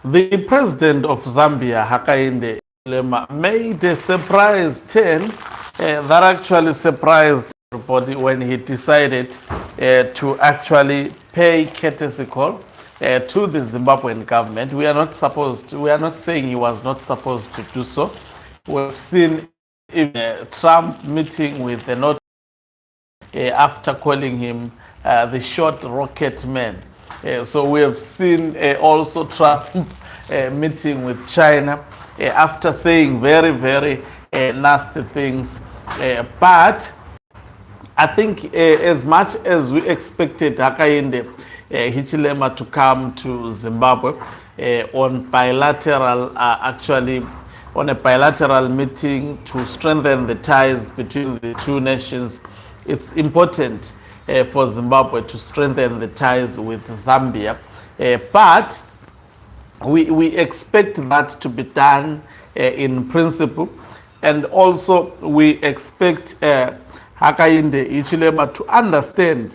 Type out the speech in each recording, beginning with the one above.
The president of Zambia, Hakainde Hichilema, made a surprise turn that actually surprised everybody when he decided to actually pay courtesy call to the Zimbabwean government. We are not saying he was not supposed to do so. We've seen Trump meeting with the North after calling him the short rocket man. So we have seen also Trump meeting with China after saying very, very nasty things. But I think as much as we expected Hakainde Hichilema to come to Zimbabwe on bilateral, on a bilateral meeting to strengthen the ties between the two nations, it's important for Zimbabwe to strengthen the ties with Zambia. But we expect that to be done in principle. And also we expect Hakainde Hichilema to understand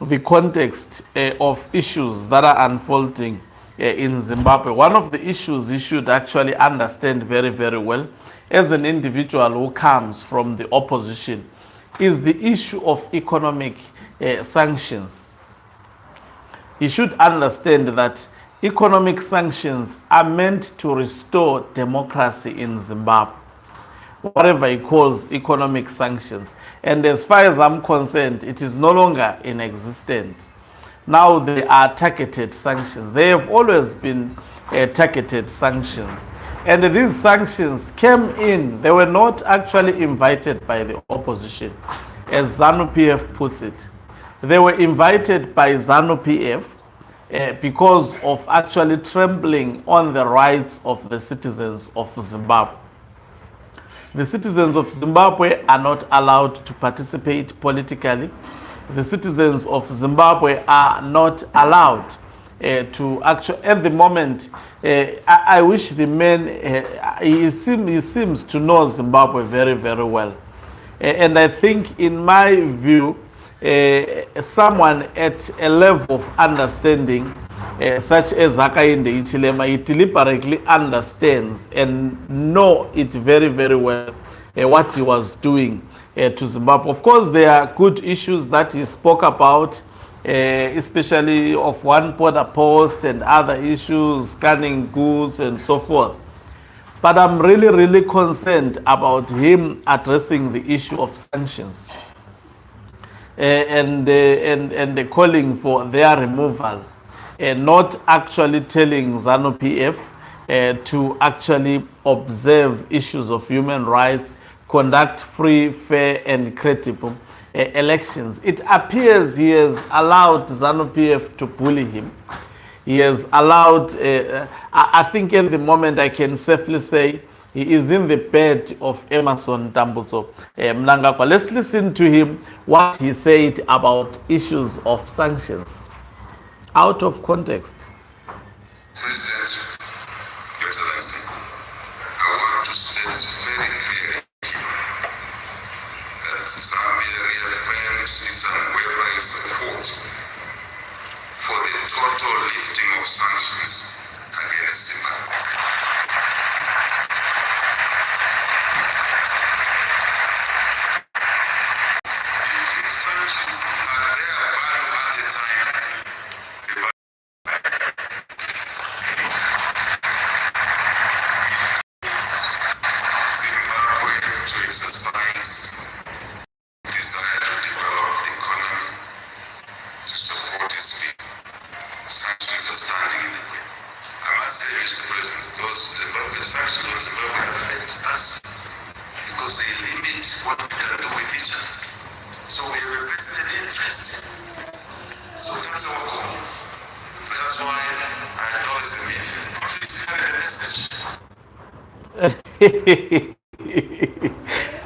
the context of issues that are unfolding in Zimbabwe. One of the issues he should actually understand very, very well as an individual who comes from the opposition is the issue of economic sanctions. He should understand that economic sanctions are meant to restore democracy in Zimbabwe, whatever he calls economic sanctions. And as far as I'm concerned, it is no longer in existence. Now they are targeted sanctions. They have always been targeted sanctions. And these sanctions came in, they were not actually invited by the opposition, as ZANU PF puts it. They were invited by ZANU PF because of actually trembling on the rights of the citizens of Zimbabwe. The citizens of Zimbabwe are not allowed to participate politically. The citizens of Zimbabwe are not allowed to actually, at the moment, I wish the man, he seems to know Zimbabwe very, very well. And I think, in my view, someone at a level of understanding, such as Hakainde Hichilema, he deliberately understands and know it very, very well what he was doing to Zimbabwe. Of course, there are good issues that he spoke about, especially of one border post and other issues, scanning goods and so forth. But I'm really, really concerned about him addressing the issue of sanctions and calling for their removal, not actually telling ZANU PF to actually observe issues of human rights, conduct free, fair, and credible elections. It appears he has allowed ZANU PF to bully him. He has allowed, I think at the moment I can safely say, he is in the bed of Emerson Tambutso Mnangagwa. Let's listen to him, what he said about issues of sanctions, out of context. President, Excellency, I want to state very clearly that Zambia reaffirms its unwavering support for the total lifting of sanctions against Zimbabwe.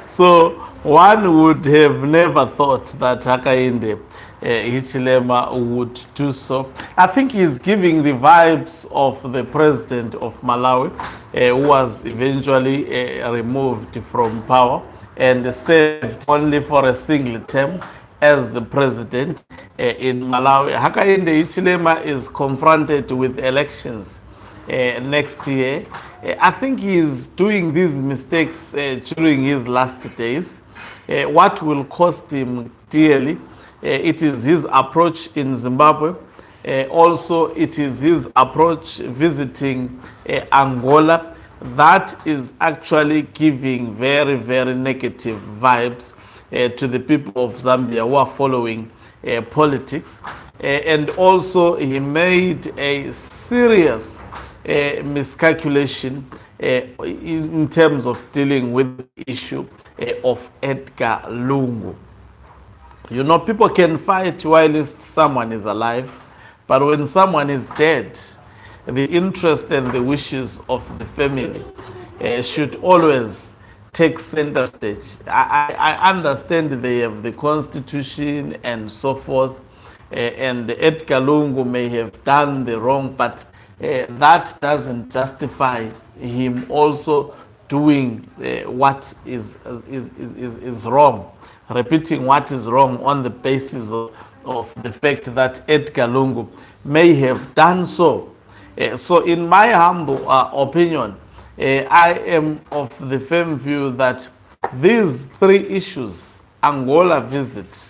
So one would have never thought that Hakainde Hichilema would do so. I think he's giving the vibes of the president of Malawi, who was eventually removed from power and served only for a single term as the president in Malawi. Hakainde Hichilema is confronted with elections next year. I think he is doing these mistakes during his last days. What will cost him dearly? It is his approach in Zimbabwe. Also, it is his approach visiting Angola that is actually giving very, very negative vibes to the people of Zambia who are following politics. And also, he made a serious miscalculation in terms of dealing with the issue of Edgar Lungu. You know, people can fight while someone is alive, but when someone is dead, the interest and the wishes of the family should always take center stage. I understand they have the constitution and so forth, and Edgar Lungu may have done the wrong, but that doesn't justify him also doing what is wrong, repeating what is wrong on the basis of the fact that Edgar Lungu may have done so. So in my humble opinion, I am of the firm view that these three issues, Angola visit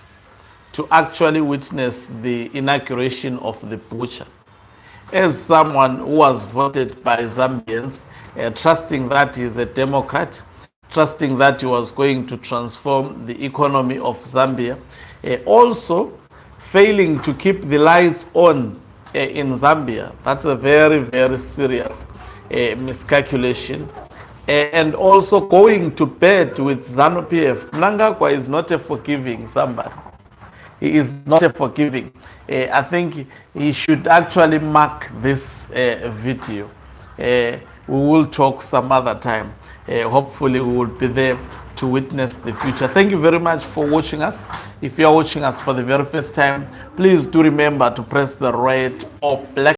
to actually witness the inauguration of the butcher, as someone who was voted by Zambians, trusting that he is a Democrat, trusting that he was going to transform the economy of Zambia, also failing to keep the lights on in Zambia. That's a very, very serious miscalculation. And also going to bed with ZANU PF. Mnangagwa is not a forgiving somebody. He is not a forgiving. I think he should actually mark this video. We will talk some other time. Hopefully we will be there to witness the future. Thank you very much for watching us. If you are watching us for the very first time, please do remember to press the red or black